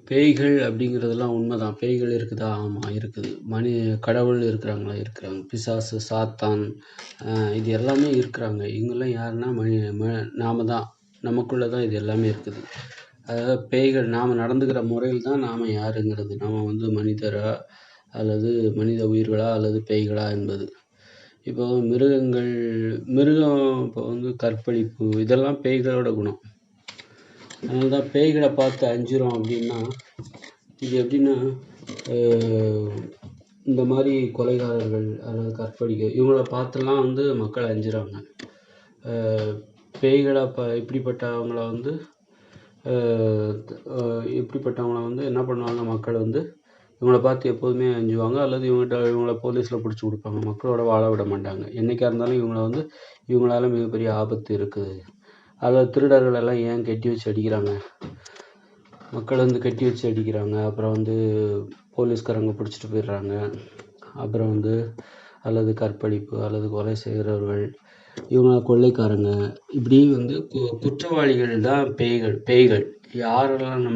பேய்கள் அப்படிங்கிறதெல்லாம் உண்மைதான். பேய்கள் இருக்குதா? ஆமா இருக்குது. கடவுள் இருக்கிறாங்களா? இருக்கிறாங்க. பிசாசு, சாத்தான் இது எல்லாமே இருக்கிறாங்க. இவங்கெல்லாம் யாருன்னா நாம தான். நமக்குள்ள தான் இது எல்லாமே இருக்குது. அதாவது பேய்கள் நாம நடந்துக்கிற முறையில் தான் நாம யாருங்கிறது. நாம மனிதரா அல்லது மனித உயிர்களா அல்லது பேய்களா என்பது. இப்போ மிருகம் இப்போ கற்பழிப்பு இதெல்லாம் பேய்களோட குணம். அதனால தான் பேய்களை பார்த்து அஞ்சுறோம் அப்படின்னா, இது எப்படின்னா இந்த மாதிரி கொலைகாரர்கள் அல்லது கற்பழிக்க இவங்கள பார்த்துலாம் மக்கள் அஞ்சுறாங்க. பேய்களை இப்படிப்பட்டவங்கள என்ன பண்ணுவாங்க, மக்கள் இவங்கள பார்த்து எப்போதுமே அஞ்சுவாங்க அல்லது இவங்கள போலீஸில் பிடிச்சி கொடுப்பாங்க. மக்களோட வாழ விட மாட்டாங்க. என்றைக்கா இருந்தாலும் இவங்களால மிகப்பெரிய ஆபத்து இருக்குது. அதில் திருடர்கள் எல்லாம் ஏன் கட்டி வச்சு அடிக்கிறாங்க, மக்கள் கட்டி வச்சு அடிக்கிறாங்க. அப்புறம் போலீஸ்காரங்க பிடிச்சிட்டு போயிடுறாங்க. அப்புறம் அல்லது கற்பழிப்பு அல்லது கொலை செய்கிறவர்கள், இவங்க கொள்ளைக்காரங்க, இப்படி குற்றவாளிகள் தான் பேய்கள். யாரெல்லாம்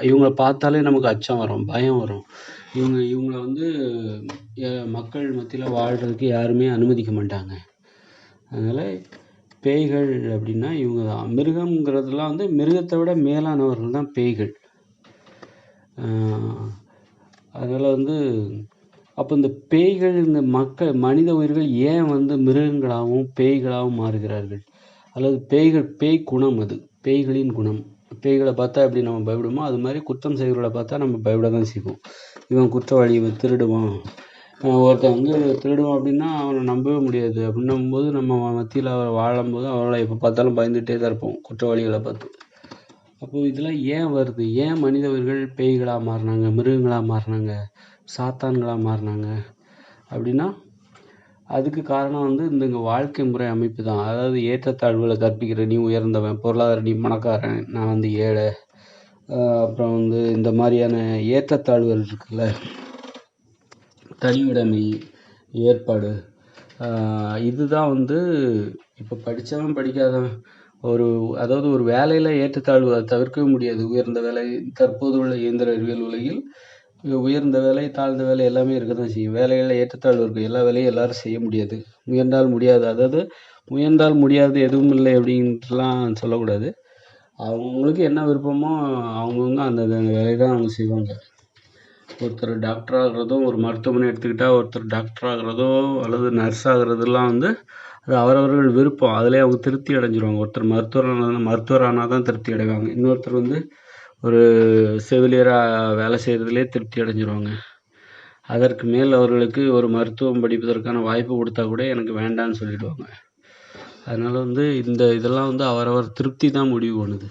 இவங்கள பார்த்தாலே நமக்கு அச்சம் வரும், பயம் வரும். இவங்கள மக்கள் மத்தியில் வாழ்கிறதுக்கு யாருமே அனுமதிக்க மாட்டாங்க. அதனால் பேய்கள் அப்படின்னா இவங்க தான். மிருகங்கிறதுலாம் மிருகத்தை விட மேலானவர்கள் தான் பேய்கள். அதனால் அப்போ இந்த பேய்கள், இந்த மனித உயிர்கள் ஏன் மிருகங்களாகவும் பேய்களாகவும் மாறுகிறார்கள்? அல்லது பேய் குணம், அது பேய்களின் குணம். பேய்களை பார்த்தா எப்படி நம்ம பயப்படுமோ அது மாதிரி குற்றம் செய்கிறவர்களை பார்த்தா நம்ம பயப்பட தான் செய்வோம். இவன் குற்றவாளி, இவன் திருடுவான். ஒருத்தன் திருடுவான் அப்படின்னா அவனை நம்பவே முடியாது. அப்படின்னும் போது நம்ம மத்தியில் அவரை வாழும்போது அவளை எப்போ பார்த்தாலும் பயந்துகிட்டே தான் இருப்போம் குற்றவாளிகளை பார்த்து. அப்போது இதெல்லாம் ஏன் வருது? ஏன் மனித உயிர்கள் பேய்களாக மாறினாங்க, மிருகங்களாக மாறினாங்க, சாத்தான்களாக மாறினாங்க அப்படின்னா அதுக்கு காரணம் இந்த வாழ்க்கை முறை அமைப்பு தான். அதாவது ஏற்றத்தாழ்வுகளை கற்பிக்கிற, நீ உயர்ந்தவன், பொருளாதார நீ பணக்காரன், நான் ஏழை. அப்புறம் இந்த மாதிரியான ஏற்றத்தாழ்வுகள் இருக்குல்ல, தனியுடைமை ஏற்பாடு, இதுதான் இப்போ படித்தவன் படிக்காதவன் அதாவது ஒரு வேலையில் ஏற்றத்தாழ்வு அதை தவிர்க்கவே முடியாது. உயர்ந்த வேலை, தற்போது உள்ள இயந்திர அறிவியல் உலகில் உயர்ந்த வேலை, தாழ்ந்த வேலை எல்லாமே இருக்க தான் செய்யும். வேலைகளில் ஏற்றத்தாழ்வு இருக்குது. எல்லா வேலையும் எல்லாரும் செய்ய முடியாது. முயன்றால் முடியாது, அதாவது முயன்றால் முடியாது எதுவும் இல்லை அப்படின்ட்டுலாம் சொல்லக்கூடாது. அவங்களுக்கு என்ன விருப்பமோ அவங்கவுங்க அந்த வேலையை தான் அவங்க செய்வாங்க. ஒருத்தர் டாக்டர் ஆகிறதும், ஒரு மருத்துவமனை எடுத்துக்கிட்டால் ஒருத்தர் டாக்டர் ஆகிறதோ அல்லது நர்ஸ் ஆகிறதுலாம் அது அவரவர்கள் விருப்பம். அதிலே அவங்க திருப்தி அடைஞ்சிருவாங்க. ஒருத்தர் மருத்துவர் ஆனால் தான் திருப்தி அடைவாங்க. இன்னொருத்தர் ஒரு செவிலியராக வேலை செய்கிறதுலே திருப்தி அடைஞ்சிருவாங்க. அதற்கு மேல் அவர்களுக்கு ஒரு மருத்துவம் படிப்பதற்கான வாய்ப்பு கொடுத்தா கூட எனக்கு வேண்டான்னு சொல்லிடுவாங்க. அதனால் இதெல்லாம் அவரவர் திருப்தி தான் முடிவு பண்ணுது.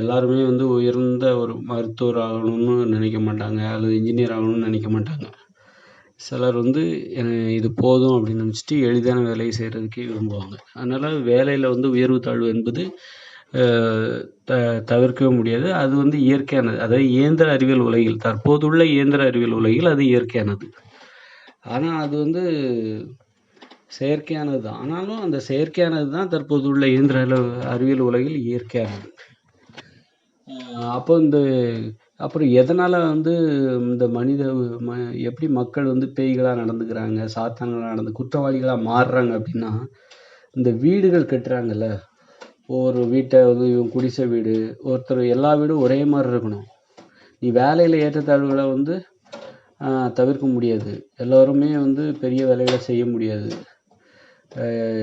எல்லாருமே உயர்ந்த ஒரு மருத்துவர் ஆகணும்னு நினைக்க மாட்டாங்க, அல்லது இன்ஜினியர் ஆகணும்னு நினைக்க மாட்டாங்க. சிலர் இது போதும் அப்படின்னு நினச்சிட்டு எளிதான வேலையை செய்கிறதுக்கே விரும்புவாங்க. அதனால் வேலையில் உயர்வு தாழ்வு என்பது தவிர்க்கவே முடியாது. அது இயற்கையானது. அதாவது இயந்திர அறிவியல் உலகில், தற்போதுள்ள இயந்திர அறிவியல் உலகில் அது இயற்கையானது. ஆனால் அது செயற்கையானது தான். ஆனாலும் அந்த செயற்கையானது தான் தற்போது உள்ள இயந்திர அறிவியல் உலகில் இயற்கையானது. அப்போ அப்புறம் எதனால் இந்த எப்படி மக்கள் பேய்களாக நடந்துக்கிறாங்க, சாத்தான்களாக குற்றவாளிகளாக மாறுறாங்க அப்படின்னா, இந்த வீடுகள் கட்டுறாங்கல்ல, ஒரு வீட்டை இவன் குடிசை வீடு, ஒருத்தர் எல்லா வீடும் ஒரே மாதிரி இருக்கணும். நீ வேலையில் ஏற்றத்தாழ்வுகளை தவிர்க்க முடியாது. எல்லோருமே பெரிய வேலைகளை செய்ய முடியாது.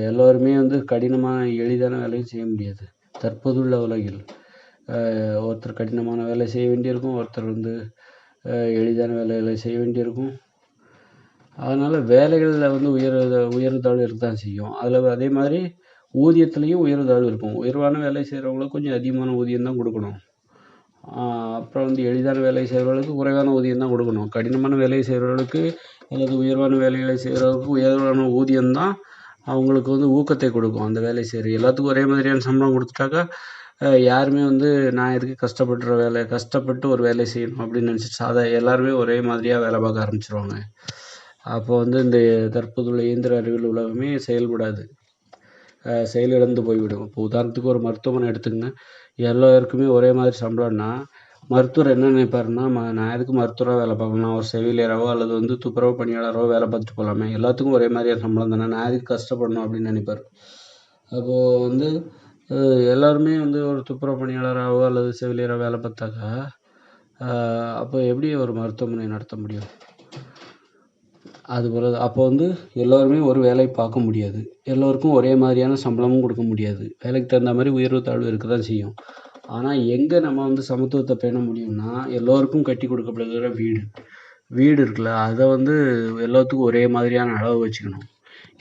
எல்லோருமே கடினமான எளிதான வேலையும் செய்ய முடியாது. தற்போதுள்ள உலகில் ஒருத்தர் கடினமான வேலை செய்ய வேண்டியிருக்கும், ஒருத்தர் எளிதான வேலைகளை செய்ய வேண்டியிருக்கும். அதனால் வேலைகளில் உயர்வுதாழ்வு இருக்க தான் செய்யும். அதில் அதே மாதிரி ஊதியத்துலேயும் உயர்வுதாழ்வு இருக்கும். உயர்வான வேலை செய்கிறவங்களுக்கு கொஞ்சம் அதிகமான ஊதியம் தான் கொடுக்கணும். அப்புறம் எளிதான வேலை செய்கிறவர்களுக்கு குறைவான ஊதியம் தான் கொடுக்கணும். கடினமான வேலை செய்கிறவர்களுக்கு அல்லது உயர்வான வேலைகளை செய்கிறவர்களுக்கு உயர்வான ஊதியம்தான் அவங்களுக்கு ஊக்கத்தை கொடுக்கும். அந்த வேலை செய்கிற எல்லாத்துக்கும் ஒரே மாதிரியான சம்பளம் கொடுத்துட்டாக்கா யாருமே நான் எதுக்கு கஷ்டப்பட்டு ஒரு வேலை செய்யணும் அப்படின்னு நினச்சிட்டு எல்லாருமே ஒரே மாதிரியாக வேலை பார்க்க ஆரம்பிச்சிருவாங்க. அப்போ இந்த தற்போதுள்ள இயந்திர அறிவியல் உலகமே செயல்படாது, செயலிழந்து போய்விடும். இப்போ உதாரணத்துக்கு ஒரு மருத்துவமனை எடுத்துக்கங்க, எல்லோருக்குமே ஒரே மாதிரி சம்பளம்னா மருத்துவர் என்ன நினைப்பாருன்னா, நான் எதுக்கு மருத்துவரா வேலை பார்க்கணும்? நான் ஒரு செவிலியராவோ அல்லது வந்து துப்புரவு பணியாளரோ வேலை பார்த்துட்டு போலாமே! எல்லாத்துக்கும் ஒரே மாதிரியான சம்பளம் தானே! நான் எதுக்கு கஷ்டப்படணும் அப்படின்னு நினைப்பாரு. அப்போ வந்து அ எல்லாருமே வந்து ஒரு துப்புரவு பணியாளராவோ அல்லது செவிலியரா வேலை பார்த்தாக்கா, அ அப்போ எப்படி ஒரு மருத்துவமனை நடத்த முடியும்? அதுபோல அப்போ வந்து எல்லோருமே ஒரு வேலை பார்க்க முடியாது. எல்லோருக்கும் ஒரே மாதிரியான சம்பளமும் கொடுக்க முடியாது. வேலைக்கு தகுந்த மாரி உயர்வு, தாழ்வு இருக்க தான் செய்யும். ஆனா, எங்க நம்ம வந்து சமத்துவத்த பேண முடியும்னா, எல்லோருக்கும் கட்டிக் கொடுக்கப்படுகிற வீடு. வீடு இருக்குல்ல, அத வந்து எல்லாத்துக்கும் ஒரே மாதிரியான அளவு வச்சுக்கணும்.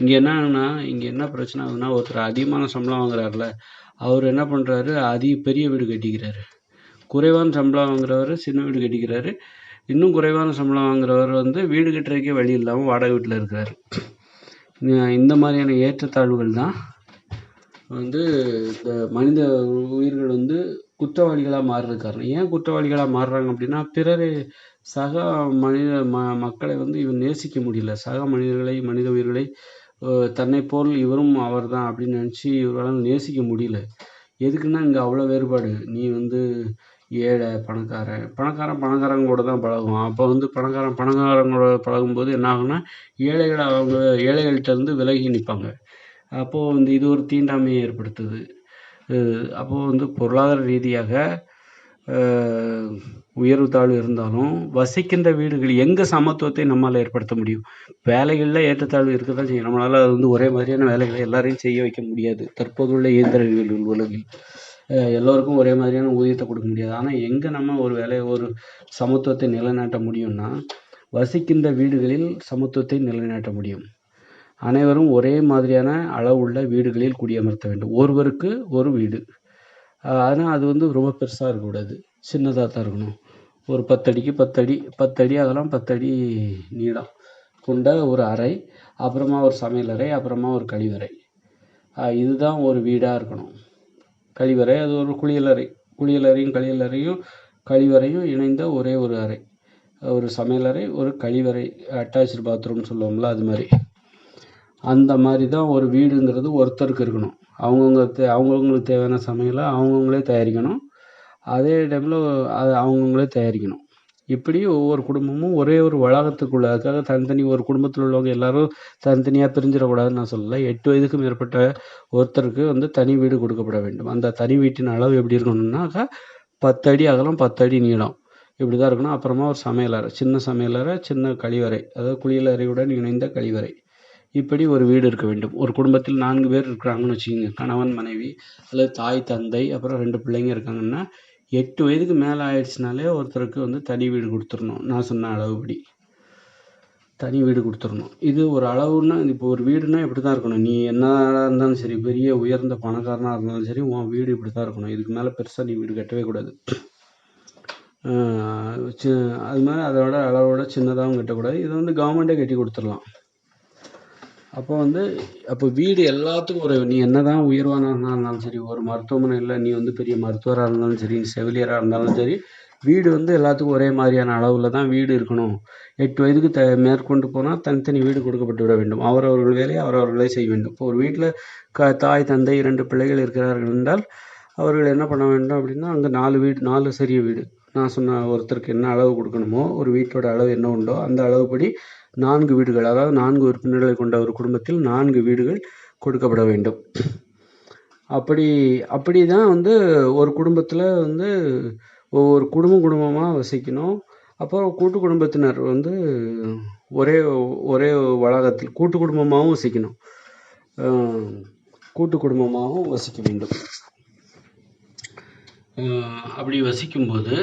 இங்க என்ன ஆகுதுன்னா, இங்க என்ன பிரச்சனை ஆகுதுன்னா, ஒருத்தர் அதிகமான சம்பளம் வாங்குறார்ல, அவரு என்ன பண்றாரு, பெரிய வீடு கட்டிக்கிறாரு. குறைவான சம்பளம் வாங்குறவரு சின்ன வீடு கட்டிக்கிறாரு. இன்னும் குறைவான சம்பளம் வாங்குறவர் வந்து வீடு கட்டுறதுக்கே வழி இல்லாம வாடகை வீட்ல இருக்கிறாரு. இந்த மாதிரியான ஏற்றத்தாழ்வுகள் தான் வந்து இந்த மனித உயிர்கள் வந்து குற்றவாளிகளா மாறுறதுக்கு காரணம். ஏன் குற்றவாளிகளா மாறுறாங்க அப்படின்னா, பிறரை சக மனித மக்களை வந்து இவன் நேசிக்க முடியல. சக மனிதர்களை, மனித உயிர்களை தன்னைப் போல் இவரும் அவர்தான் அப்படின்னு நினைச்சு இவரால நேசிக்க முடியல. எதுக்குன்னா இங்க அவ்வளோ வேறுபாடு. நீ வந்து ஏழை, பணக்காரன். பணக்காரங்க கூட தான் பழகுவான். அப்போ வந்து பணக்காரங்களோட பழகும்போது என்ன ஆகும்னா, அவங்க ஏழைகள்ட்ட இருந்து விலகி நிப்பாங்க. அப்போ வந்து இது ஒரு தீண்டாமையை ஏற்படுத்துது. அப்போ வந்து பொருளாதார ரீதியாக உயர்வு தாழ்வு இருந்தாலும் வசிக்கின்ற வீடுகள் எங்க சமத்துவத்தை நம்மால் ஏற்படுத்த முடியும்? வேலைகளில் ஏற்றத்தாழ்வு இருக்க தான் செய்யும். நம்மளால அது வந்து ஒரே மாதிரியான வேலைகளை எல்லாரையும் செய்ய வைக்க முடியாது. தற்போதுள்ள இயந்திர அறிவியல் உலகில் எல்லோருக்கும் ஒரே மாதிரியான ஊதியத்தை கொடுக்க முடியாது. ஆனால் எங்கே நம்ம ஒரு சமத்துவத்தை நிலைநாட்ட முடியும்னா, வசிக்கின்ற வீடுகளில் சமத்துவத்தை நிலைநாட்ட முடியும். அனைவரும் ஒரே மாதிரியான அளவுள்ள வீடுகளில் குடியமர்த்த வேண்டும். ஒருவருக்கு ஒரு வீடு. ஆனால் அது வந்து ரொம்ப பெருசாக இருக்கக்கூடாது. சின்னதாக தான் இருக்கணும். ஒரு 10 அடிக்கு 10 அடி 10 அடி அகலம் 10 அடி நீளம் கொண்ட ஒரு அறை, அப்புறமா ஒரு சமையலறை, அப்புறமா ஒரு கழிவறை. இதுதான் ஒரு வீடாக இருக்கணும். கழிவறை, அது ஒரு குளியலறை. கழிவறையும் இணைந்த ஒரே ஒரு அறை. ஒரு சமையலறை, ஒரு கழிவறை, அட்டாச்டு பாத்ரூம்னு சொல்லுவோம்ல, அது மாதிரி. அந்த மாதிரி தான் ஒரு வீடுங்கிறது ஒருத்தருக்கு இருக்கணும். அவங்கவுங்களுக்கு தேவையான சமையலை அவங்கவுங்களே தயாரிக்கணும். அதே டைமில் அதை அவங்கவுங்களே தயாரிக்கணும். இப்படி ஒவ்வொரு குடும்பமும் ஒரே ஒரு வளாகத்துக்குள்ள, அதுக்காக தனித்தனி ஒரு குடும்பத்தில் உள்ளவங்க எல்லாரும் தனித்தனியாக பிரிஞ்சிடக்கூடாதுன்னு நான் சொல்லலை. 8 வயதுக்கு மேற்பட்ட ஒருத்தருக்கு வந்து தனி வீடு கொடுக்கப்பட வேண்டும். அந்த தனி வீட்டின் அளவு எப்படி இருக்கணும்னாக்கா 10 அடி அகலம் 10 அடி நீளம் இப்படி தான் இருக்கணும். அப்புறமா ஒரு சமையலறை, சின்ன கழிவறை, அதாவது குளியலறையுடன் இணைந்த கழிவறை. இப்படி ஒரு வீடு இருக்க வேண்டும். ஒரு குடும்பத்தில் 4 பேர் இருக்கிறாங்கன்னு வச்சுக்கோங்க. கணவன், மனைவி அல்லது தாய், தந்தை, அப்புறம் 2 பிள்ளைங்க இருக்காங்கன்னா 8 வயதுக்கு மேலே ஆயிடுச்சுனாலே ஒருத்தருக்கு வந்து தனி வீடு கொடுத்துடணும். நான் சொன்ன அளவுப்படி தனி வீடு கொடுத்துடணும். இது ஒரு அளவுன்னா, இப்போ ஒரு வீடுனா இப்படி தான் இருக்கணும். நீ என்னடா இருந்தாலும் சரி, பெரிய உயர்ந்த பணக்காரனாக இருந்தாலும் சரி, உன் வீடு இப்படி தான் இருக்கணும். இதுக்கு மேலே பெருசாக நீ வீடு கட்டவே கூடாது. அது மாதிரி அதோட அளவோட சின்னதாகவும் கட்டக்கூடாது. இதை வந்து கவர்மெண்ட்டே கட்டி கொடுத்துடலாம். அப்போ வீடு எல்லாத்துக்கும் நீ என்னதான் உயர்வானவனா இருந்தாலும் சரி, ஒரு மருத்துவமனையில் நீ வந்து பெரிய மருத்துவராக இருந்தாலும் சரி, செவிலியராக இருந்தாலும் சரி, வீடு வந்து எல்லாத்துக்கும் ஒரே மாதிரியான அளவில் தான் வீடு இருக்கணும். 8 வயதுக்கு மேற்கொண்டு போனால் தனித்தனி வீடு கொடுக்கப்பட்டு விட வேண்டும். அவரவர்கள் வேலையை அவரவர்களே செய்ய வேண்டும். இப்போ ஒரு வீட்டில் தாய், தந்தை, 2 பிள்ளைகள் இருக்கிறார்கள் என்றால் அவர்கள் என்ன பண்ண வேண்டும் அப்படின்னா, அங்கே 4 சிறிய வீடு. நான் சொன்ன ஒருத்தருக்கு என்ன அளவு கொடுக்கணுமோ, ஒரு வீட்டோட அளவு என்ன உண்டோ அந்த அளவுப்படி 4 வீடுகள், அதாவது 4 உறுப்பினர்களை கொண்ட ஒரு குடும்பத்தில் 4 வீடுகள் கொடுக்கப்பட வேண்டும். அப்படி தான் வந்து ஒரு குடும்பத்தில் வந்து ஒவ்வொரு குடும்பமாக வசிக்கணும். அப்புறம் கூட்டு குடும்பத்தினர் வந்து ஒரே ஒரே வளாகத்தில் கூட்டு குடும்பமாகவும் வசிக்கணும். கூட்டு குடும்பமாகவும் வசிக்க வேண்டும். அப்படி வசிக்கும்போது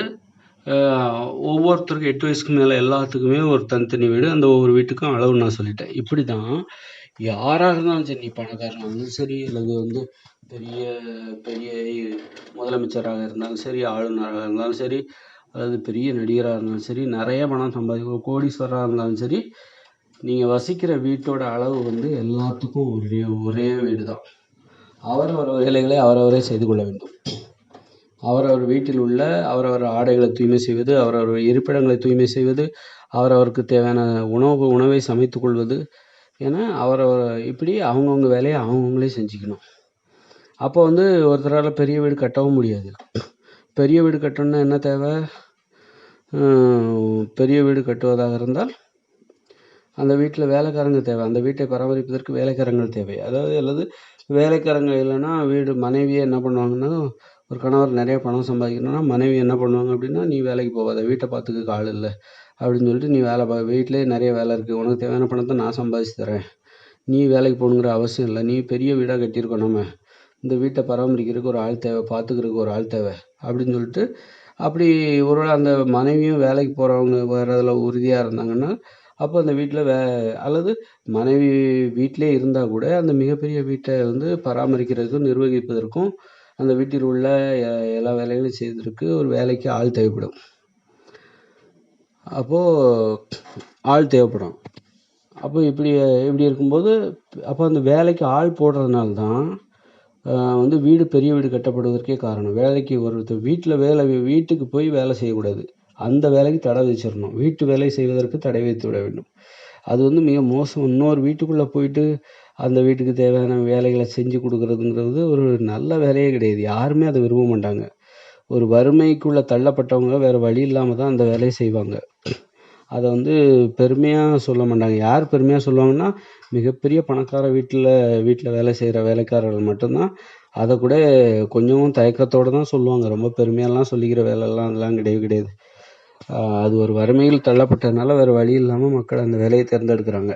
ஒவ்வொருத்தருக்கும் 8 வயசுக்கு மேலே எல்லாத்துக்குமே ஒரு தனித்தனி வீடு. அந்த ஒவ்வொரு வீட்டுக்கும் அளவு நான் சொல்லிட்டேன். இப்படி தான் யாராக இருந்தாலும் சரி, நீ பணக்காரனாக இருந்தாலும் சரி, அல்லது வந்து பெரிய பெரிய முதலமைச்சராக இருந்தாலும் சரி, ஆளுநராக இருந்தாலும் சரி, அல்லது பெரிய நடிகராக இருந்தாலும் சரி, நிறைய பணம் சம்பாதிக்க கோடீஸ்வரராக இருந்தாலும் சரி, நீங்கள் வசிக்கிற வீட்டோட அளவு வந்து எல்லாத்துக்கும் ஒரே வீடு தான். அவரவர் வேலைகளை அவரவரே செய்து கொள்ள வேண்டும். அவரவர் வீட்டில் உள்ள அவரவர் ஆடைகளை தூய்மை செய்வது, அவரவர் இருப்பிடங்களை தூய்மை செய்வது, அவரவருக்கு தேவையான உணவை சமைத்துக் கொள்வது என இப்படி அவங்கவுங்க வேலையை அவங்கவுங்களே செஞ்சுக்கணும். அப்போ வந்து ஒருத்தரால் பெரிய வீடு கட்டவும் முடியாது. பெரிய வீடு கட்டணும்னா என்ன தேவை? பெரிய வீடு கட்டுவதாக இருந்தால் அந்த வீட்டில் வேலைக்காரங்க தேவை. அந்த வீட்டை பராமரிப்பதற்கு வேலைக்காரங்கள் தேவை. அல்லது வேலைக்காரங்க இல்லைன்னா மனைவியே என்ன பண்ணுவாங்கன்னா, ஒரு கணவர் நிறைய பணம் சம்பாதிக்கணும்னா மனைவி என்ன பண்ணுவாங்க அப்படின்னா, நீ வேலைக்கு போகாத, வீட்டை பார்த்துக்க ஆள் இல்லை அப்படின்னு சொல்லிட்டு, நீ வீட்டிலேயே நிறைய வேலை இருக்குது, உனக்கு தேவையான பணத்தை நான் சம்பாதிச்சு தரேன், நீ வேலைக்கு போகணுங்கிற அவசியம் இல்லை, நீ பெரிய வீடாக கட்டியிருக்கோம், நம்ம இந்த வீட்டை பராமரிக்கிறதுக்கு ஒரு ஆள் தேவை, பார்த்துக்கிறதுக்கு ஒரு ஆள் தேவை அப்படின்னு சொல்லிட்டு, அப்படி ஒருவேளை அந்த மனைவியும் வேலைக்கு போகிறவங்க வர்றதில் உறுதியாக இருந்தாங்கன்னா, அப்போ அந்த வீட்டில் அல்லது மனைவி வீட்டிலே இருந்தால் கூட அந்த மிகப்பெரிய வீட்டை வந்து பராமரிக்கிறதுக்கும் நிர்வகிப்பதற்கும் அந்த வீட்டில் உள்ள எல்லா வேலைகளையும் செய்வதற்கு ஒரு வேலைக்கு ஆள் தேவைப்படும். அப்போது ஆள் தேவைப்படும். அப்போ இப்படி இருக்கும்போது அப்போ அந்த வேலைக்கு ஆள் போடுறதுனால தான் வந்து பெரிய வீடு கட்டப்படுவதற்கே காரணம். வேலைக்கு ஒருத்தர் வீட்டுக்கு போய் வேலை செய்யக்கூடாது, அந்த வேலைக்கு தடை வச்சிடணும். வீட்டு வேலை செய்வதற்கு தடை வைத்து விட வேண்டும். அது வந்து மிக மோசம். இன்னொரு வீட்டுக்குள்ளே போயிட்டு அந்த வீட்டுக்கு தேவையான வேலைகளை செஞ்சு கொடுக்குறதுங்கிறது ஒரு நல்ல வேலையே கிடையாது. யாருமே அதை விரும்ப மாட்டாங்க. ஒரு வறுமைக்குள்ளே தள்ளப்பட்டவங்க வேறு வழி இல்லாமல் தான் அந்த வேலையை செய்வாங்க. அதை வந்து பெருமையாக சொல்ல மாட்டாங்க. யார் பெருமையாக சொல்லுவாங்கன்னா, மிகப்பெரிய பணக்கார வீட்டில் வேலை செய்கிற வேலைக்காரர்கள் மட்டும்தான் அதை கூட கொஞ்சமும் தயக்கத்தோடு தான் சொல்லுவாங்க. ரொம்ப பெருமையாலாம் சொல்லிக்கிற வேலைலாம் அதெல்லாம் கிடையாது. அது ஒரு வறுமையில் தள்ளப்பட்டதுனால வேறு வழி இல்லாமல் மக்கள் அந்த வேலையை தேர்ந்தெடுக்கிறாங்க.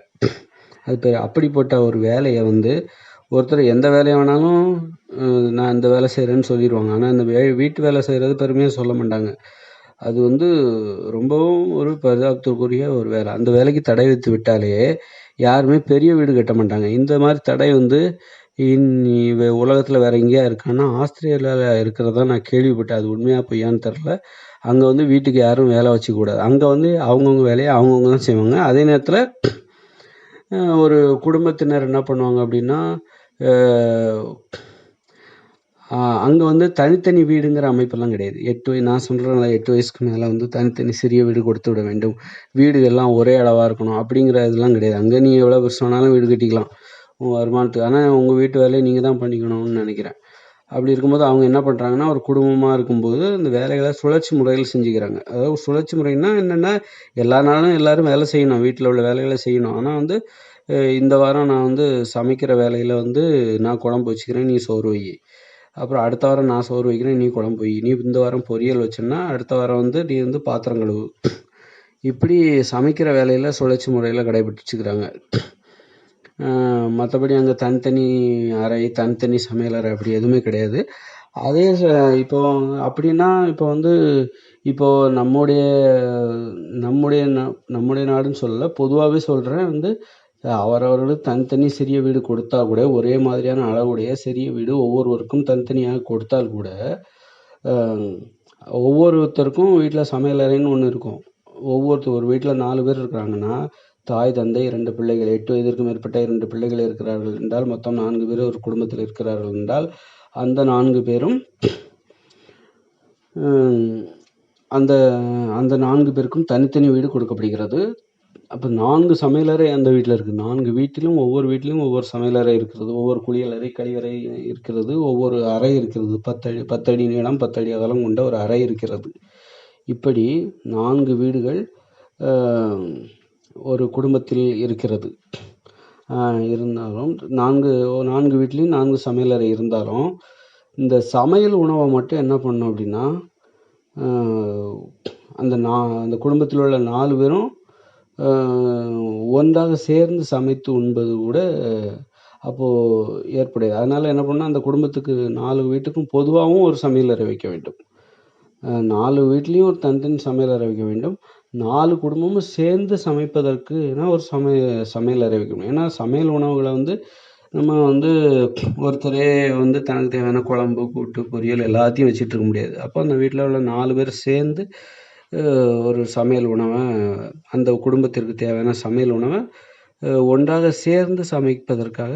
அது அப்படிப்பட்ட ஒரு வேலையை வந்து ஒருத்தர் எந்த வேலையை வேணாலும் நான் இந்த வேலை செய்கிறேன்னு சொல்லிடுவாங்க. ஆனால் இந்த வீட்டு வேலை செய்கிறது பெருமையாக சொல்ல மாட்டாங்க. அது வந்து ரொம்பவும் ஒரு பரிதாபத்திற்குரிய ஒரு வேலை. அந்த வேலைக்கு தடை வைத்து விட்டாலே யாருமே பெரிய வீடு கட்ட மாட்டாங்க. இந்த மாதிரி தடை வந்து உலகத்தில் வேற எங்கேயா இருக்கான்னா ஆஸ்திரேலியாவில் இருக்கிறதா நான் கேள்விப்பட்டேன். அது உண்மையாக பொய்யான்னு தெரில. அங்கே வந்து வீட்டுக்கு யாரும் வேலை வச்சுக்கூடாது. அங்கே வந்து அவங்கவுங்க வேலையை அவங்கவுங்க தான் செய்வாங்க. அதே நேரத்தில் ஒரு குடும்பத்தினர் என்ன பண்ணுவாங்க அப்படின்னா, அங்கே வந்து தனித்தனி வீடுங்கிற அமைப்பெல்லாம் கிடையாது. நான் சொல்கிறேன்ல, 8 வயசுக்கு மேலே வந்து தனித்தனி சிறிய வீடு கொடுத்து விட வேண்டும், வீடுகள்லாம் ஒரே அளவாக இருக்கணும் அப்படிங்கிற இதெல்லாம் கிடையாது. அங்கே நீ எவ்வளோ பெருசு வேணாலும் வீடு கட்டிக்கலாம் உங்கள் வருமானத்துக்கு. ஆனால் உங்கள் வீட்டு வேலையை நீங்கள் தான் பண்ணிக்கணும்னு நினைக்கிறேன். அப்படி இருக்கும்போது அவங்க என்ன பண்ணுறாங்கன்னா, ஒரு குடும்பமாக இருக்கும்போது அந்த வேலைகளை சுழற்சி முறையில் செஞ்சுக்கிறாங்க. அதாவது சுழற்சி முறைன்னா என்னென்னா, எல்லா நாளும் எல்லோரும் வேலை செய்யணும், வீட்டில் உள்ள வேலைகளை செய்யணும். ஆனால் வந்து இந்த வாரம் நான் வந்து சமைக்கிற வேலையில் வந்து நான் குழம்பு வச்சுக்கிறேன், நீ சோறு வை. அப்புறம் அடுத்த வாரம் நான் சோறு வைக்கிறேன், நீ குழம்பு வை. நீ இந்த வாரம் பொரியல் வச்சேன்னா அடுத்த வாரம் வந்து நீ வந்து பாத்திரம் கழுவு. இப்படி சமைக்கிற வேலையில் சுழற்சி முறையில் கடைபிடிச்சிக்கிறாங்க. மற்றபடி அங்கே தனித்தனி அறை, தனித்தனி சமையலறை அப்படி எதுவுமே கிடையாது. அதே இப்போ அப்படின்னா இப்போ வந்து நம்முடைய நாடுன்னு சொல்லலை, பொதுவாகவே சொல்கிறேன். வந்து அவரவர்களுக்கு தனித்தனி சிறிய வீடு கொடுத்தா கூட, ஒரே மாதிரியான அளவுடைய சிறிய வீடு ஒவ்வொருவருக்கும் தனித்தனியாக கொடுத்தால் கூட, ஒவ்வொருத்தருக்கும் வீட்டில் சமையலறைன்னு ஒன்று இருக்கும். ஒரு வீட்டில் 4 பேர் இருக்கிறாங்கன்னா, தாய், தந்தை, 2 பிள்ளைகள், 8 வயதிற்கு மேற்பட்ட 2 பிள்ளைகள் இருக்கிறார்கள் என்றால், மொத்தம் 4 பேர் ஒரு குடும்பத்தில் இருக்கிறார்கள் என்றால், அந்த 4 பேரும் அந்த 4 பேருக்கும் தனித்தனி வீடு கொடுக்கப்படுகிறது. அப்போ 4 சமையலறை அந்த வீட்டில் இருக்குது. 4 வீட்டிலும் ஒவ்வொரு வீட்டிலும் ஒவ்வொரு சமையலறை இருக்கிறது, ஒவ்வொரு குளியலறை, கழிவறை இருக்கிறது, ஒவ்வொரு அறை இருக்கிறது. 10 அடி நீளம், 10 அடி அகலம் கொண்ட ஒரு அறை இருக்கிறது. இப்படி 4 வீடுகள் ஒரு குடும்பத்தில் இருக்கிறது. இருந்தாலும் 4 வீட்லேயும் 4 சமையலறை இருந்தாலும், இந்த சமையல் உணவை மட்டும் என்ன பண்ணணும் அப்படின்னா, அந்த குடும்பத்தில் உள்ள 4 பேரும் ஒன்றாக சேர்ந்து சமைத்து உண்பது கூட அப்போது ஏற்புடையது. அதனால் என்ன பண்ணால், அந்த குடும்பத்துக்கு 4 வீட்டுக்கும் பொதுவாகவும் ஒரு சமையலறை வைக்க வேண்டும். 4 வீட்லேயும் ஒரு தனித்தனி சமையலறை வைக்க வேண்டும். 4 குடும்பமும் சேர்ந்து சமைப்பதற்கு ஒரு சமையலறை வைக்கணும். ஏன்னா சமையல் உணவுகளை வந்து நம்ம வந்து ஒருத்தரே வந்து தனக்கு தேவையான குழம்பு, கூட்டு, பொரியல் எல்லாத்தையும் வச்சுட்டு இருக்க முடியாது. அப்போ அந்த வீட்டில் உள்ள 4 பேர் சேர்ந்து ஒரு சமையல் உணவை, அந்த குடும்பத்திற்கு தேவையான சமையல் உணவை ஒன்றாக சேர்ந்து சமைப்பதற்காக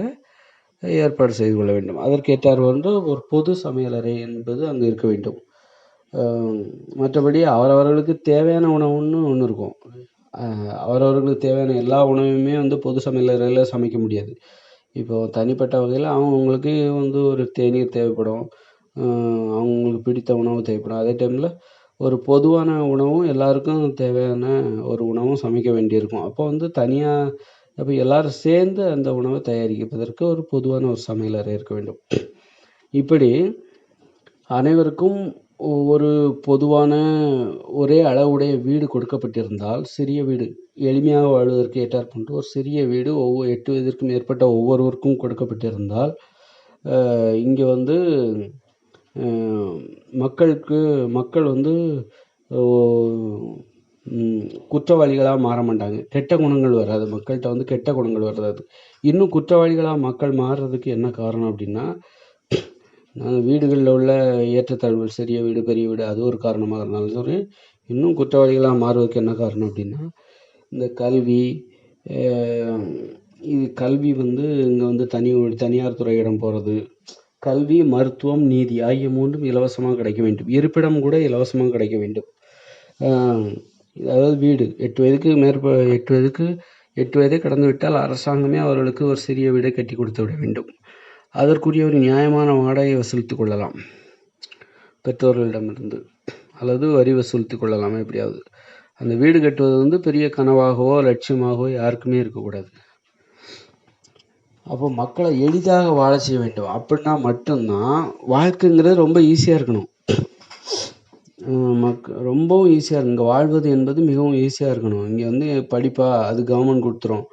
ஏற்பாடு செய்து கொள்ள வேண்டும். அதற்கேற்றார் வந்து ஒரு பொது சமையலறை என்பது அங்கே இருக்க வேண்டும். மற்றபடி அவரவர்களுக்கு தேவையான உணவுன்னு ஒன்று இருக்கும். அவரவர்களுக்கு தேவையான எல்லா உணவுமே வந்து பொது சமையலறையில் சமைக்க முடியாது. இப்போ தனிப்பட்ட வகையில் அவங்களுக்கு வந்து ஒரு தேநீர் தேவைப்படும், அவங்களுக்கு பிடித்த உணவு தேவைப்படும். அதே டைமில் ஒரு பொதுவான உணவும் எல்லாருக்கும் தேவையான ஒரு உணவும் சமைக்க வேண்டியிருக்கும். அப்போ வந்து தனியாக அப்போ எல்லாரும் சேர்ந்து அந்த உணவை தயாரிப்பதற்கு ஒரு பொதுவான ஒரு சமையலறை இருக்க வேண்டும். இப்படி அனைவருக்கும் ஒரு பொதுவான ஒரே அளவுடைய வீடு கொடுக்கப்பட்டிருந்தால், சிறிய வீடு எளிமையாக வாழ்வதற்கு ஏற்றாற்போன்று ஒரு சிறிய வீடு 8 வயதிற்கும் மேற்பட்ட ஒவ்வொருவருக்கும் கொடுக்கப்பட்டிருந்தால், இங்கே வந்து மக்கள் வந்து குற்றவாளிகளாக மாற மாட்டாங்க. கெட்ட குணங்கள் வராது. மக்கள்கிட்ட வந்து கெட்ட குணங்கள் வராது. இன்னும் குற்றவாளிகளாக மக்கள் மாறுறதுக்கு என்ன காரணம் அப்படின்னா, வீடுகளில் உள்ள ஏற்றத்தாழ்வுகள், சிறிய வீடு பெரிய வீடு அது ஒரு காரணமாக இருந்தாலும் சரி, இன்னும் குற்றவாளிகளாக மாறுவதற்கு என்ன காரணம் அப்படின்னா, இந்த கல்வி கல்வி வந்து இங்கே வந்து தனியார் துறையிடம் போகிறது, கல்வி, மருத்துவம், நீதி ஆகிய மூன்றும் இலவசமாக கிடைக்க வேண்டும். இருப்பிடம் கூட இலவசமாக கிடைக்க வேண்டும். அதாவது வீடு 8 வயதை கடந்து விட்டால் அரசாங்கமே அவர்களுக்கு ஒரு சிறிய வீடை கட்டி கொடுத்து விட வேண்டும். அதற்குரிய ஒரு நியாயமான வாடகையை வசூலித்து கொள்ளலாம் பெற்றோர்களிடமிருந்து, அல்லது வரி வசூலித்து கொள்ளலாம். எப்படியாவது அந்த வீடு கட்டுவது வந்து பெரிய கனவாகவோ லட்சியமாகவோ யாருக்குமே இருக்கக்கூடாது. அப்போ மக்களை எளிதாக வாழ செய்ய வேண்டும். அப்படின்னா மட்டும்தான் வாழ்க்கைங்கிறது ரொம்ப ஈஸியாக இருக்கணும். ரொம்பவும் ஈஸியாக இருக்கும். இங்கே வாழ்வது என்பது மிகவும் ஈஸியாக இருக்கணும். இங்கே வந்து படிப்பா அது கவர்மெண்ட் கொடுத்துரும்.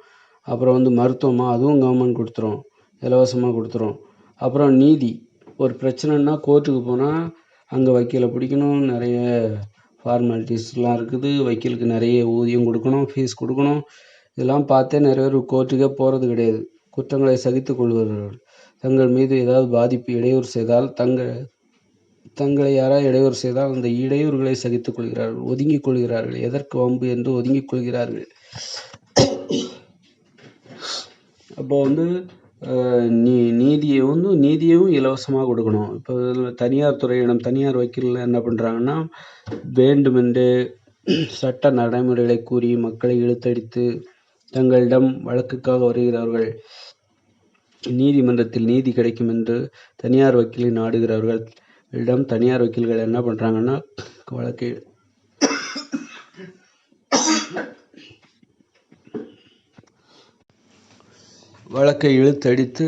அப்புறம் வந்து மருத்துவமா அதுவும் கவர்மெண்ட் கொடுத்துரும், இலவசமாக கொடுத்துரும். அப்புறம் நீதி, ஒரு பிரச்சனைன்னா கோர்ட்டுக்கு போனால் அங்கே வக்கீலை பிடிக்கணும், நிறைய ஃபார்மாலிட்டிஸ்லாம் இருக்குது. வக்கீலுக்கு நிறைய ஊதியம் கொடுக்கணும், ஃபீஸ் கொடுக்கணும். இதெல்லாம் பார்த்தே நிறைய பேர் கோர்ட்டுக்கே போகிறது கிடையாது. குற்றங்களை சகித்து கொள்வார்கள். தங்கள் மீது ஏதாவது பாதிப்பு இடையூறு செய்தால் தங்களை யாராவது இடையூறு செய்தால் அந்த இடையூறுகளை சகித்துக் கொள்கிறார்கள், ஒதுங்கிக் கொள்கிறார்கள். எதற்கு வம்பு என்று ஒதுங்கிக் கொள்கிறார்கள். அப்போ வந்து நீதியையும் இலவசமாக கொடுக்கணும். இப்போ தனியார் துறையிடம் தனியார் வக்கீல் என்ன பண்ணுறாங்கன்னா, வேண்டுமென்று சட்ட நடைமுறைகளை கூறி மக்களை இழுத்தடித்து தங்களிடம் வழக்குக்காக வருகிறவர்கள், நீதிமன்றத்தில் நீதி கிடைக்கும் என்று தனியார் வக்கீலை நாடுகிறவர்கள் தனியார் வக்கீல்கள் என்ன பண்ணுறாங்கன்னா, வழக்கை இழுத்தடித்து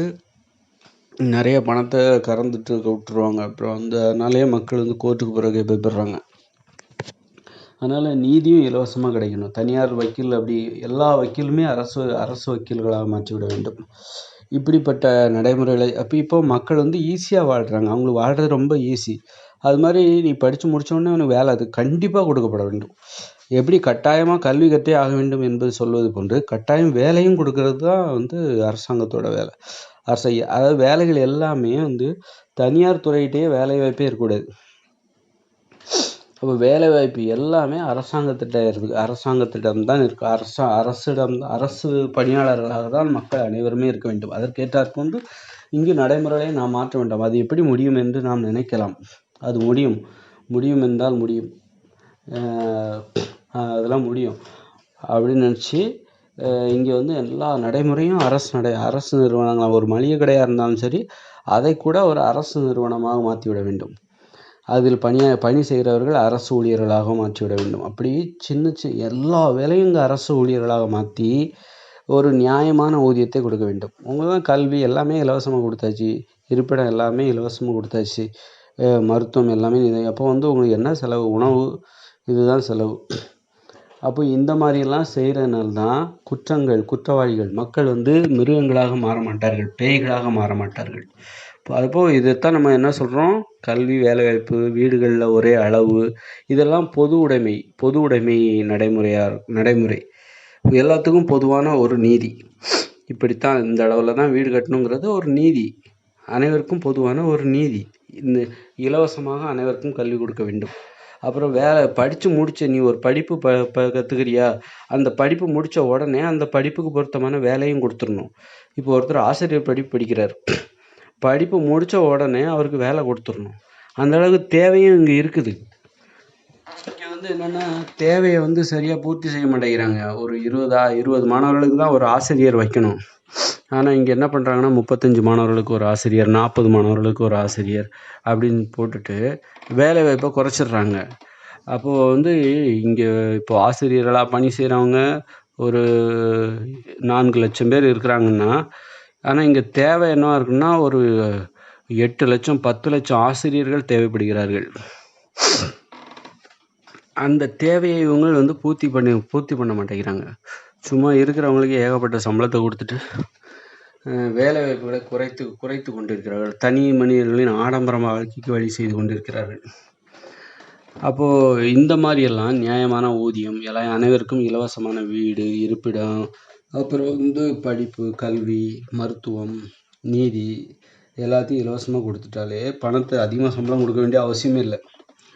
நிறைய பணத்தை கறந்துட்டு விட்டுருவாங்க. அப்புறம் வந்து அதனாலேயே மக்கள் வந்து கோர்ட்டுக்கு பிறகு பயப்படுறாங்க. அதனால் நீதியும் இலவசமாக கிடைக்கணும். தனியார் வக்கீல் அப்படி எல்லா வக்கீலுமே அரசு வக்கீல்களாக மாற்றிவிட வேண்டும். இப்படிப்பட்ட நடைமுறைகளை இப்போ மக்கள் வந்து ஈஸியாக வாழ்கிறாங்க. அவங்களுக்கு வாழ்கிறது ரொம்ப ஈஸி. அது மாதிரி நீ படித்து முடித்தோடனே அவனுக்கு வேலை அது கண்டிப்பாக கொடுக்கப்பட வேண்டும். எப்படி கட்டாயமாக கல்வி கற்றே ஆக வேண்டும் என்பது சொல்வது போன்று கட்டாயம் வேலையும் கொடுக்கறது தான் வந்து அரசாங்கத்தோட வேலை. அதாவது வேலைகள் எல்லாமே வந்து தனியார் துறையிட்டே வேலை வாய்ப்பே இருக்கக்கூடாது. அப்போ வேலை வாய்ப்பு எல்லாமே அரசாங்கத்திடம் தான் இருக்கு. அரசு பணியாளர்களாக தான் மக்கள் அனைவருமே இருக்க வேண்டும். அதற்கேற்றாற்போன்று இங்கு நடைமுறையை நாம் மாற்ற வேண்டும். அது எப்படி முடியும் என்று நாம் நினைக்கலாம். அது முடியும் என்றால் முடியும், அதெல்லாம் முடியும் அப்படின்னு நினச்சி இங்கே வந்து எல்லா நடைமுறையும் அரசு நிறுவனங்கள், ஒரு மளிகை கடையாக இருந்தாலும் சரி அதை கூட ஒரு அரசு நிறுவனமாக மாற்றிவிட வேண்டும். அதில் பணி செய்கிறவர்கள் அரசு ஊழியர்களாக மாற்றிவிட வேண்டும். அப்படி சின்ன எல்லா வேலையும் இங்கே அரசு ஊழியர்களாக மாற்றி ஒரு நியாயமான ஊதியத்தை கொடுக்க வேண்டும். உங்களுக்கு தான் கல்வி எல்லாமே இலவசமாக கொடுத்தாச்சு, இருப்பிடம் எல்லாமே இலவசமாக கொடுத்தாச்சு, மருத்துவம் எல்லாமே. அப்போ வந்து உங்களுக்கு என்ன செலவு? உணவு, இதுதான் செலவு. அப்போ இந்த மாதிரிலாம் செய்கிறதுனால தான் குற்றவாளிகள் மக்கள் வந்து மிருகங்களாக மாற மாட்டார்கள், பேய்களாக மாற மாட்டார்கள். அதுபோல் இதைத்தான் நம்ம என்ன சொல்கிறோம், கல்வி, வேலைவாய்ப்பு, வீடுகளில் ஒரே அளவு, இதெல்லாம் பொது உடைமை நடைமுறை எல்லாத்துக்கும் பொதுவான ஒரு நீதி. இப்படித்தான் இந்த அளவில் தான் வீடு கட்டணுங்கிறது ஒரு நீதி, அனைவருக்கும் பொதுவான ஒரு நீதி. இந்த இலவசமாக அனைவருக்கும் கல்வி கொடுக்க வேண்டும். அப்புறம் படித்து முடிச்ச நீ ஒரு படிப்பு கற்றுக்கிறியா, அந்த படிப்பு முடித்த உடனே அந்த படிப்புக்கு பொருத்தமான வேலையும் கொடுத்துடணும். இப்போ ஒருத்தர் ஆசிரியர் படிப்பு படிக்கிறார், படிப்பு முடித்த உடனே அவருக்கு வேலை கொடுத்துடணும். அந்த அளவுக்கு தேவையும் இங்கே இருக்குது. இங்கே வந்து என்னென்னா, தேவையை வந்து சரியாக பூர்த்தி செய்ய மாட்டேங்கிறாங்க. ஒரு 20 மாணவர்களுக்கு தான் ஒரு ஆசிரியர் வைக்கணும். ஆனால் இங்கே என்ன பண்ணுறாங்கன்னா 35 மாணவர்களுக்கு ஒரு ஆசிரியர், 40 மாணவர்களுக்கு ஒரு ஆசிரியர் அப்படின்னு போட்டுட்டு வேலை வாய்ப்பை குறைச்சிடுறாங்க. அப்போது வந்து இங்கே இப்போ ஆசிரியர்களாக பணி செய்கிறவங்க ஒரு 4 லட்சம் பேர் இருக்கிறாங்கன்னா, ஆனால் இங்கே தேவை என்னவா இருக்குன்னா ஒரு 8 லட்சம் 10 லட்சம் ஆசிரியர்கள் தேவைப்படுகிறார்கள். அந்த தேவையை இவங்க வந்து பூர்த்தி பண்ண மாட்டேங்கிறாங்க. சும்மா இருக்கிறவங்களுக்கு ஏகப்பட்ட சம்பளத்தை கொடுத்துட்டு வேலை வாய்ப்புகளை குறைத்து கொண்டிருக்கிறார்கள். தனி மனிதர்களின் ஆடம்பர வாழ்க்கைக்கு வழி செய்து கொண்டிருக்கிறார்கள். அப்போது இந்த மாதிரியெல்லாம் நியாயமான ஊதியம், அனைவருக்கும் இலவசமான வீடு, இருப்பிடம், அப்புறம் வந்து படிப்பு, கல்வி, மருத்துவம், நீதி எல்லாத்தையும் இலவசமாக கொடுத்துட்டாலே பணத்தை அதிகமாக சம்பளம் கொடுக்க வேண்டிய அவசியமே இல்லை.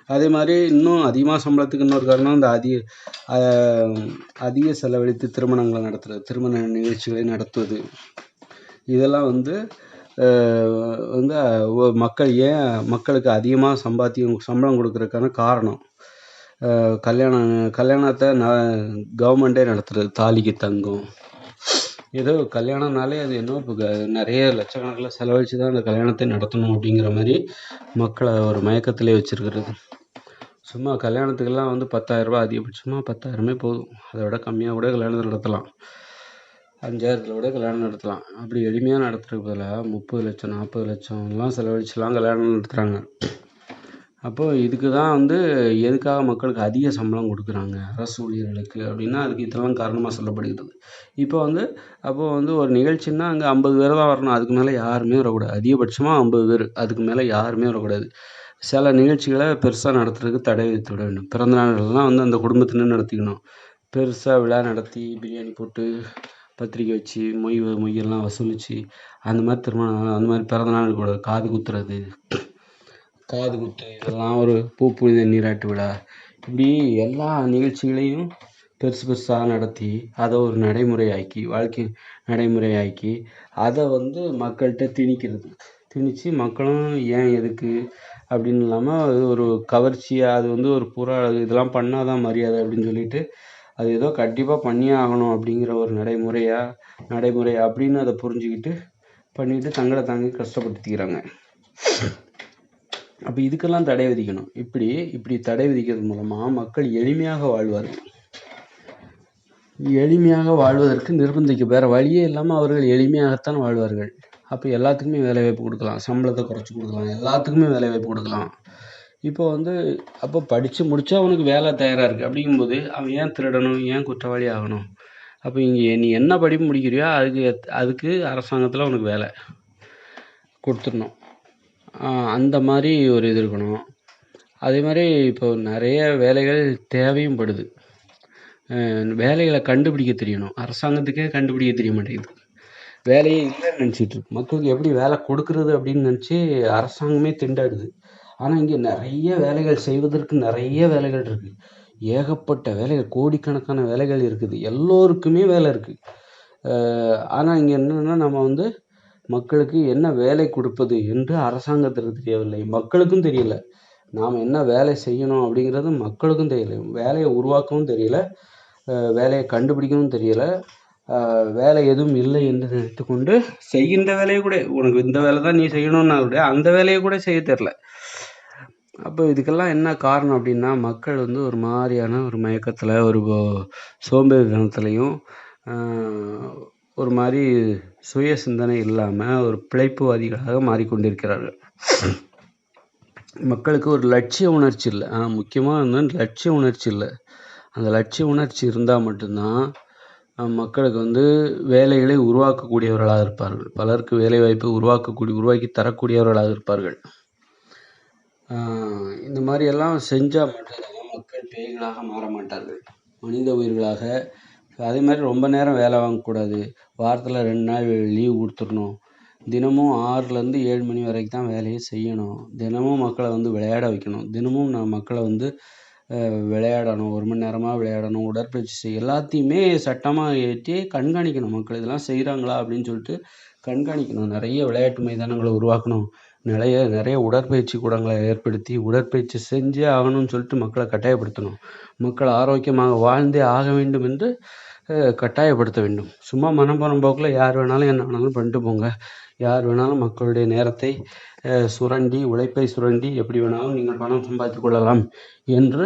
அதே மாதிரி இன்னும் அதிகமாக சம்பளத்துக்கு இன்னொரு காரணம் இந்த அதிக செலவழித்து திருமணங்களை நடத்துறது, திருமண நிகழ்ச்சிகளை நடத்துவது. இதெல்லாம் வந்து மக்களுக்கு அதிகமாக சம்பளம் கொடுக்கறதுக்கான காரணம். கல்யாணத்தை கவர்மெண்ட்டே நடத்துறது, தாலிக்கு தங்கம். ஏதோ கல்யாணம்னாலே அது என்ன இப்போ நிறைய லட்சக்கணக்கில் செலவழித்து தான் அந்த கல்யாணத்தை நடத்தணும் அப்படிங்கிற மாதிரி மக்களை ஒரு மயக்கத்திலே வச்சுருக்கிறது. சும்மா கல்யாணத்துக்கெல்லாம் வந்து 10,000 ரூபா, அதிகபட்சமாக 10,000 போதும். அதை விட கம்மியாக கூட கல்யாணத்தை நடத்தலாம். 5,000 கூட கல்யாணம் நடத்தலாம். அப்படி எளிமையாக நடத்துறதுக்கு பதிலாக 30 லட்சம் 40 லட்சம்லாம் செலவழிச்சுலாம் கல்யாணம் நடத்துகிறாங்க. அப்போது இதுக்கு தான் வந்து எதுக்காக மக்களுக்கு அதிக சம்பளம் கொடுக்குறாங்க அரசு ஊழியர்களுக்கு அப்படின்னா, அதுக்கு இதெல்லாம் காரணமாக சொல்லப்படுகிறது. அப்போது வந்து ஒரு நிகழ்ச்சின்னா அங்கே 50 பேர் தான் வரணும். அதுக்கு மேலே யாருமே வரக்கூடாது. அதிகபட்சமாக 50 பேர், அதுக்கு மேலே யாருமே வரக்கூடாது. சில நிகழ்ச்சிகளை பெருசாக நடத்துறதுக்கு தடை விதித்து விட வேண்டும். பிறந்த நாள்கள்லாம் வந்து அந்த குடும்பத்தினர் நடத்திக்கணும். பெருசாக விழா நடத்தி பிரியாணி போட்டு பத்திரிக்கை வச்சு மொய்யெல்லாம் வசூலித்து அந்த மாதிரி திருமணம், அந்த மாதிரி பிறந்தநாள் கூட காது குத்து, இதெல்லாம் ஒரு புனித நீராட்டு விழா, இப்படி எல்லா நிகழ்ச்சிகளையும் பெருசாக நடத்தி அதை ஒரு நடைமுறையாக்கி, வாழ்க்கை நடைமுறையாக்கி அதை வந்து மக்கள்கிட்ட திணிச்சு மக்களும் ஏன் எதுக்கு அப்படின்னு இல்லாமல் அது ஒரு கவர்ச்சியாக, அது வந்து ஒரு இதெல்லாம் பண்ணாதான் மரியாதை அப்படின்னு சொல்லிட்டு அது ஏதோ கண்டிப்பாக பண்ணியே ஆகணும் அப்படிங்கிற ஒரு நடைமுறை அப்படின்னு அதை புரிஞ்சுக்கிட்டு பண்ணிட்டு தங்களை தாங்க கஷ்டப்படுத்திக்கிறாங்க. அப்போ இதுக்கெல்லாம் தடை விதிக்கணும். இப்படி தடை விதிக்கிறது மூலமாக மக்கள் எளிமையாக வாழ்வார்கள். எளிமையாக வாழ்வதற்கு வேற வழியே இல்லாமல் அவர்கள் எளிமையாகத்தான் வாழ்வார்கள். அப்போ எல்லாத்துக்குமே வேலை வாய்ப்பு கொடுக்கலாம், சம்பளத்தை குறைச்சி கொடுக்கலாம், எல்லாத்துக்குமே வேலை வாய்ப்பு கொடுக்கலாம். அப்போ படித்து முடித்தா அவனுக்கு வேலை தயாராக இருக்குது. அப்படிங்கும்போது அவன் ஏன் திருடணும், ஏன் குற்றவாளி ஆகணும்? அப்போ இங்கே நீ என்ன படிப்பு முடிக்கிறியோ அதுக்கு அரசாங்கத்தில் உனக்கு வேலை கொடுத்துடணும். அந்த மாதிரி ஒரு இது இருக்கணும். அதே மாதிரி இப்போ நிறைய வேலைகள் தேவையும் படுது. வேலைகளை கண்டுபிடிக்க தெரியணும். அரசாங்கத்துக்கே கண்டுபிடிக்க தெரிய மாட்டேங்குது. வேலையே இல்லைன்னு நினச்சிட்டு இருக்கு. மக்களுக்கு எப்படி வேலை கொடுக்கறது அப்படின்னு நினச்சி அரசாங்கமே திண்டாடுது. ஆனால் இங்கே நிறைய வேலைகள் செய்வதற்கு நிறைய வேலைகள் இருக்குது. ஏகப்பட்ட வேலைகள், கோடிக்கணக்கான வேலைகள் இருக்குது. எல்லோருக்குமே வேலை இருக்குது. ஆனால் இங்கே என்னென்னா நம்ம வந்து மக்களுக்கு என்ன வேலை கொடுப்பது என்று அரசாங்கத்திற்கு தெரியவில்லை, மக்களுக்கும் தெரியல. நாம் என்ன வேலை செய்யணும் அப்படிங்கிறது மக்களுக்கும் தெரியல. வேலையை உருவாக்கவும் தெரியல, வேலையை கண்டுபிடிக்கவும் தெரியல. வேலை எதுவும் இல்லை என்று நினைத்துக்கொண்டு செய்கின்ற வேலையை கூட, உனக்கு இந்த வேலை தான் நீ செய்யணும்னா கூட அந்த வேலையை கூட செய்ய தெரில. அப்போ இதுக்கெல்லாம் என்ன காரணம் அப்படின்னா, மக்கள் வந்து ஒரு மாதிரியான ஒரு மயக்கத்தில், ஒரு சோம்பேறித்தனத்துலையும், ஒரு மாதிரி சுய சிந்தனை இல்லாமல் ஒரு பிழைப்புவாதிகளாக மாறிக்கொண்டிருக்கிறார்கள். மக்களுக்கு ஒரு லட்சிய உணர்ச்சி இல்லை. முக்கியமாக வந்து லட்சிய உணர்ச்சி இல்லை. அந்த லட்சிய உணர்ச்சி இருந்தால் மட்டும்தான் மக்களுக்கு வந்து வேலைகளை உருவாக்கக்கூடியவர்களாக இருப்பார்கள். பலருக்கு வேலை வாய்ப்பு உருவாக்கி தரக்கூடியவர்களாக இருப்பார்கள். இந்த மாதிரி எல்லாம் செஞ்சால் மட்டும்தான் மக்கள் பேய்களாக மாற மாட்டார்கள், மனித உயிர்களாக. அதே மாதிரி ரொம்ப நேரம் வேலை வாங்கக்கூடாது. வாரத்தில் 2 நாள் லீவ் கொடுத்துடணும். தினமும் 6லேருந்து 7 மணி வரைக்கும் தான் வேலையை செய்யணும். தினமும் மக்களை வந்து விளையாட வைக்கணும். தினமும் மக்களை வந்து விளையாடணும், 1 மணி நேரமாக விளையாடணும், உடற்பயிற்சி செய்ய, எல்லாத்தையுமே சட்டமாக ஏற்றி கண்காணிக்கணும். மக்கள் இதெல்லாம் செய்கிறாங்களா அப்படின்னு சொல்லிட்டு கண்காணிக்கணும். நிறைய விளையாட்டு மைதானங்களை உருவாக்கணும். நிறைய உடற்பயிற்சி கூடங்களை ஏற்படுத்தி உடற்பயிற்சி செஞ்சே ஆகணும்னு சொல்லிட்டு மக்களை கட்டாயப்படுத்தணும். மக்கள் ஆரோக்கியமாக வாழ்ந்தே ஆக வேண்டும் என்று கட்டாயப்படுத்த வேண்டும். சும்மா மனம் போன போக்கில் யார் வேணாலும் என்ன வேணாலும் பண்ணிட்டு போங்க, யார் வேணாலும் மக்களுடைய நேரத்தை சுரண்டி, உழைப்பை சுரண்டி எப்படி வேணாலும் நீங்கள் பணம் சம்பாதித்துக் கொள்ளலாம் என்று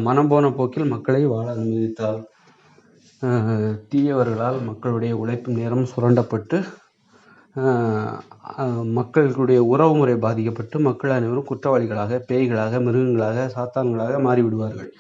மனம் போன போக்கில் மக்களை வாழ அனுமதித்தால் தீயவர்களால் மக்களுடைய உழைப்பு நேரம் சுரண்டப்பட்டு மக்களுடைய உறவு முறை பாதிக்கப்பட்டு மக்கள் அனைவரும் குற்றவாளிகளாக, பேய்களாக, மிருகங்களாக, சாத்தான்களாக மாறிவிடுவார்கள்.